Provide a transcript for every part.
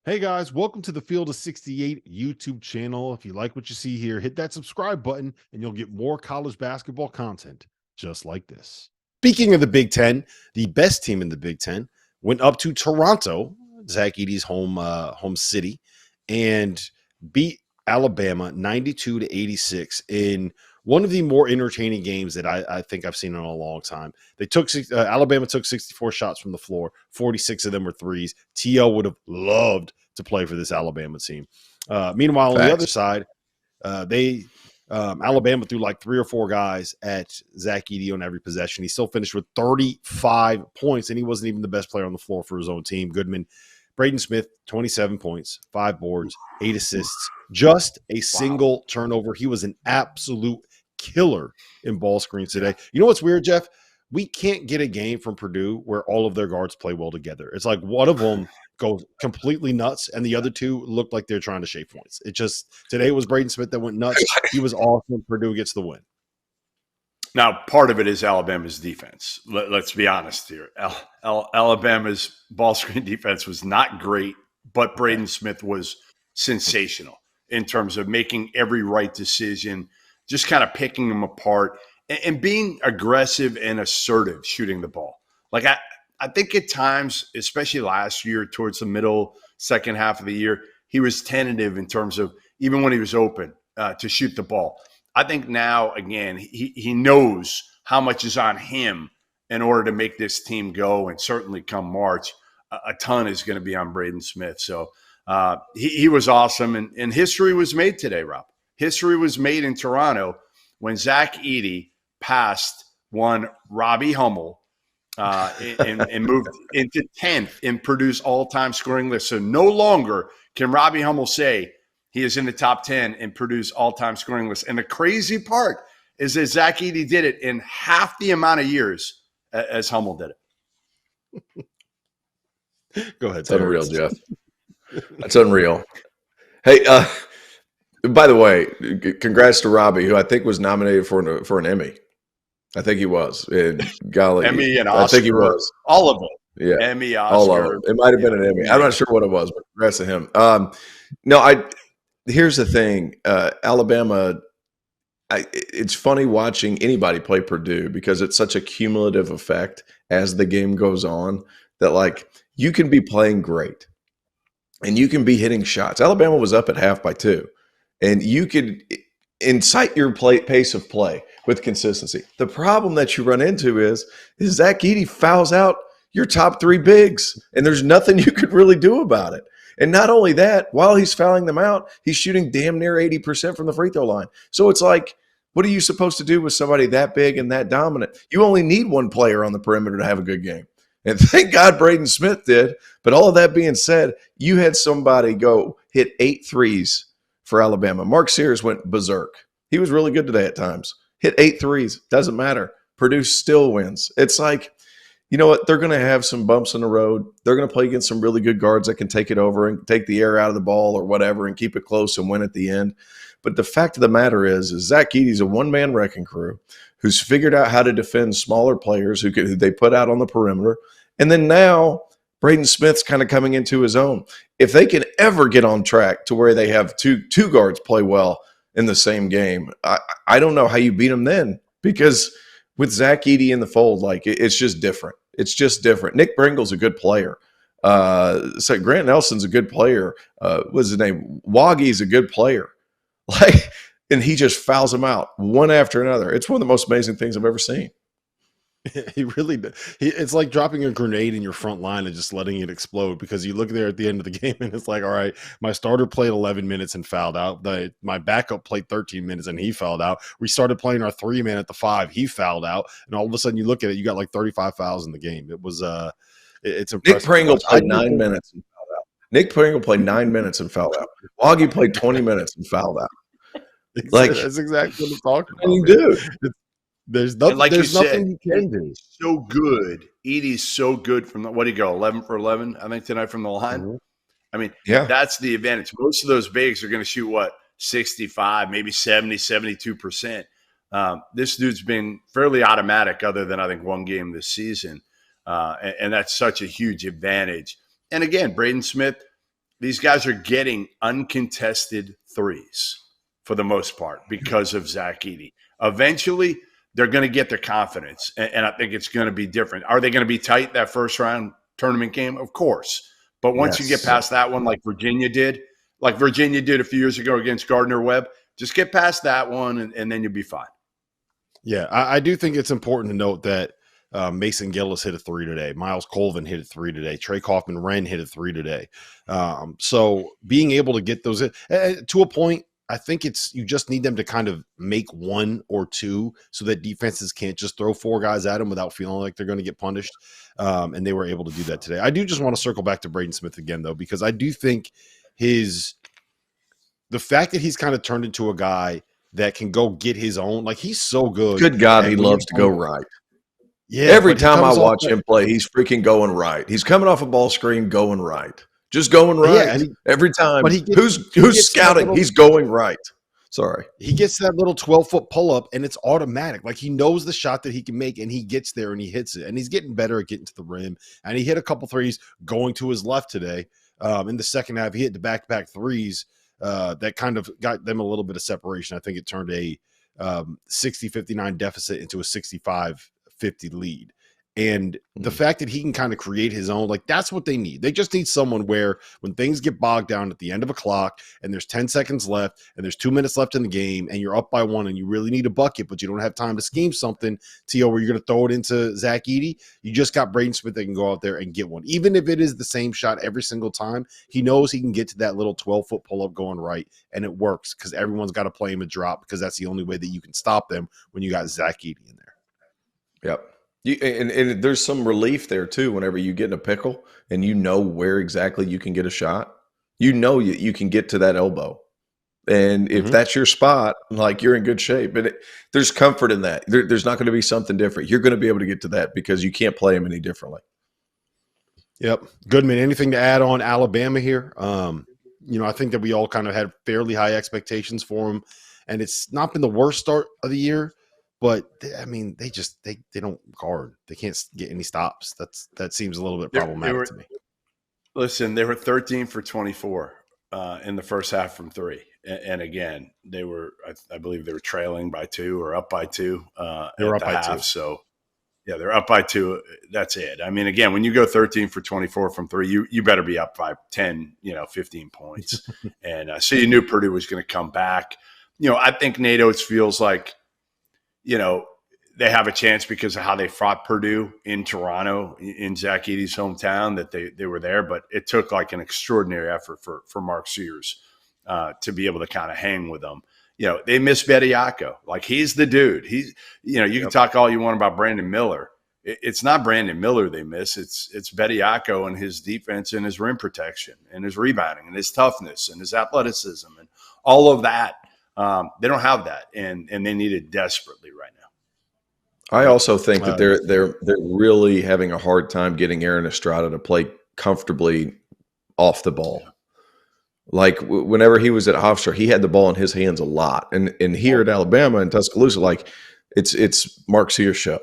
Hey guys, welcome to the Field of 68 YouTube channel. If you like what you see here, hit that subscribe button and you'll get more college basketball content just like this. Speaking of the Big Ten, the best team in the Big Ten went up to Toronto, Zach Edey's home city, and beat Alabama 92-86 in one of the more entertaining games that I think I've seen in a long time. Alabama took 64 shots from the floor, 46 of them were threes. TL would have loved to play for this Alabama team. Meanwhile, on the other side, Alabama threw like 3 or 4 guys at Zach Edey on every possession. He still finished with 35 points, and he wasn't even the best player on the floor for his own team. Braden Smith, 27 points, 5 boards, 8 assists, just a single turnover. He was an absolute killer in ball screens today. You know what's weird, Jeff? We can't get a game from Purdue where all of their guards play well together. It's like one of them goes completely nuts, and the other two look like they're trying to shave points. Today was Braden Smith that went nuts. He was awesome. Purdue gets the win. Now, part of it is Alabama's defense. Let's be honest here. Alabama's ball screen defense was not great, but Braden Smith was sensational in terms of making every right decision, just kind of picking them apart and being aggressive and assertive shooting the ball. Like I think at times, especially last year towards the middle, second half of the year, he was tentative in terms of even when he was open to shoot the ball. I think now, again, he knows how much is on him in order to make this team go, and certainly come March, a ton is going to be on Braden Smith. So he was awesome, and history was made today, Rob. History was made in Toronto when Zach Edey passed one Robbie Hummel and moved into 10th in Purdue's all-time scoring list. So no longer can Robbie Hummel say he is in the top 10 in Purdue's all-time scoring list. And the crazy part is that Zach Edey did it in half the amount of years as Hummel did it. Go ahead. That's unreal, Jeff. That's unreal. Hey, by the way, congrats to Robbie, who I think was nominated for an Emmy. I think he was. And golly, Emmy and Oscar. I think he was. All of them. Yeah. Emmy, Oscar. All of them. It might have been an Emmy. I'm not sure what it was, but congrats to him. Here's the thing. Alabama, it's funny watching anybody play Purdue because it's such a cumulative effect as the game goes on that, like, you can be playing great and you can be hitting shots. Alabama was up at half by 2, and you could incite your pace of play with consistency. The problem that you run into is Zach Edey fouls out your top 3 bigs, and there's nothing you could really do about it. And not only that, while he's fouling them out, he's shooting damn near 80% from the free throw line. So it's like, what are you supposed to do with somebody that big and that dominant? You only need one player on the perimeter to have a good game. And thank God Braden Smith did. But all of that being said, you had somebody go hit 8 threes for Alabama. Mark Sears went berserk. He was really good today at times. Hit 8 threes. Doesn't matter. Purdue still wins. It's like, you know what? They're going to have some bumps in the road. They're going to play against some really good guards that can take it over and take the air out of the ball or whatever and keep it close and win at the end. But the fact of the matter is Zach Edey's a one-man wrecking crew who's figured out how to defend smaller players who they put out on the perimeter. And then now Braden Smith's kind of coming into his own. If they can ever get on track to where they have two guards play well in the same game, I don't know how you beat them then, because with Zach Edey in the fold, like, it's just different. It's just different. Nick Bringle's a good player. So Grant Nelson's a good player. What's his name? Woggy's a good player. Like, and he just fouls them out one after another. It's one of the most amazing things I've ever seen. He really did. It's like dropping a grenade in your front line and just letting it explode, because you look there at the end of the game and it's like, all right, my starter played 11 minutes and fouled out. My backup played 13 minutes and he fouled out. We started playing our 3-man at the 5. He fouled out. And all of a sudden you look at it, you got like 35 fouls in the game. It was it's impressive. Nick Pringle played 9 minutes and fouled out. Nick Pringle played 9 minutes and fouled out. Woggy played 20 minutes and fouled out. Like, that's exactly what I'm talking about. You do. There's nothing, like there's you nothing said, you can do. So good. Edey's so good from what did he go? 11 for 11, I think, tonight from the line. Mm-hmm. I mean, yeah, that's the advantage. Most of those bigs are going to shoot, what, 65, maybe 70, 72%. This dude's been fairly automatic other than, I think, one game this season. And that's such a huge advantage. And again, Braden Smith, these guys are getting uncontested threes for the most part because of Zach Edey. Eventually, they're going to get their confidence, and I think it's going to be different. Are they going to be tight that first round tournament game? Of course. But once you get past that one, like Virginia did a few years ago against Gardner-Webb, just get past that one, and then you'll be fine. Yeah, I do think it's important to note that Mason Gillis hit a 3 today. Miles Colvin hit a 3 today. Trey Kaufman-Wren hit a 3 today. So being able to get those to a point, I think you just need them to kind of make one or two so that defenses can't just throw four guys at them without feeling like they're going to get punished. And they were able to do that today. I do just want to circle back to Braden Smith again, though, because I do think the fact that he's kind of turned into a guy that can go get his own, like he's so good. Good God, he loves to go right. Yeah. Every time I watch him play, he's freaking going right. He's coming off a ball screen, going right. Just going right. Yeah, every time. But who's scouting? He's going right. Sorry. He gets that little 12-foot pull-up, and it's automatic. Like he knows the shot that he can make, and he gets there and he hits it. And he's getting better at getting to the rim. And he hit a couple threes going to his left today. In the second half, he hit the back-to-back threes that kind of got them a little bit of separation. I think it turned a 60-59 deficit into a 65-50 lead. And the fact that he can kind of create his own, like that's what they need. They just need someone where when things get bogged down at the end of a clock and there's 10 seconds left and there's 2 minutes left in the game and you're up by one and you really need a bucket, but you don't have time to scheme something to where you're going to throw it into Zach Edey. You just got Braden Smith that can go out there and get one. Even if it is the same shot every single time, he knows he can get to that little 12-foot pull-up going right, and it works because everyone's got to play him a drop because that's the only way that you can stop them when you got Zach Edey in there. Yep. And there's some relief there too. Whenever you get in a pickle and you know where exactly you can get a shot, you know you can get to that elbow, and if that's your spot, like you're in good shape. And there's comfort in that. There's not going to be something different. You're going to be able to get to that because you can't play him any differently. Yep. Goodman, anything to add on Alabama here? I think that we all kind of had fairly high expectations for him, and it's not been the worst start of the year. But they don't guard. They can't get any stops. That seems a little bit problematic to me. Listen, they were 13 for 24 in the first half from three, and again, they were. I believe they were trailing by 2 or up by 2. They were up by half, 2. So yeah, they're up by 2. That's it. I mean, again, when you go 13 for 24 from three, you better be up by 10, 15 points, and so you knew Purdue was going to come back. I think Nate Oates feels like, they have a chance because of how they fought Purdue in Toronto, in Zach Edey's hometown, that they were there. But it took like an extraordinary effort for Mark Sears to be able to kind of hang with them. They miss Bediako. Like he's the dude. He's, you can talk all you want about Brandon Miller. It's not Brandon Miller they miss. It's Bediako and his defense and his rim protection and his rebounding and his toughness and his athleticism and all of that. They don't have that, and they need it desperately right now. I also think that they're really having a hard time getting Aaron Estrada to play comfortably off the ball. Like whenever he was at Hofstra, he had the ball in his hands a lot, and here at Alabama and Tuscaloosa, like it's Mark Sears' show,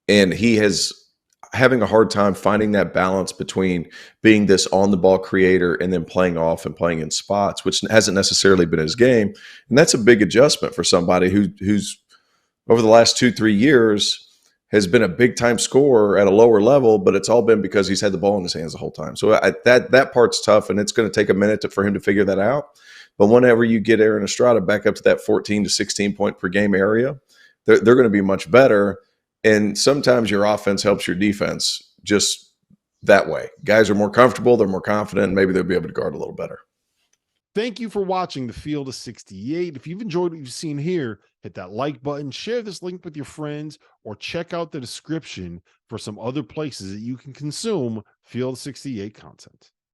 and he has having a hard time finding that balance between being this on-the-ball creator and then playing off and playing in spots, which hasn't necessarily been his game. And that's a big adjustment for somebody who's over the last 2-3 years has been a big-time scorer at a lower level, but it's all been because he's had the ball in his hands the whole time. So that part's tough, and it's going to take a minute for him to figure that out. But whenever you get Aaron Estrada back up to that 14 to 16 point per game area, they're going to be much better. And sometimes your offense helps your defense just that way. Guys are more comfortable, they're more confident, and maybe they'll be able to guard a little better. Thank you for watching the Field of 68. If you've enjoyed what you've seen here, hit that like button, share this link with your friends, or check out the description for some other places that you can consume Field of 68 content.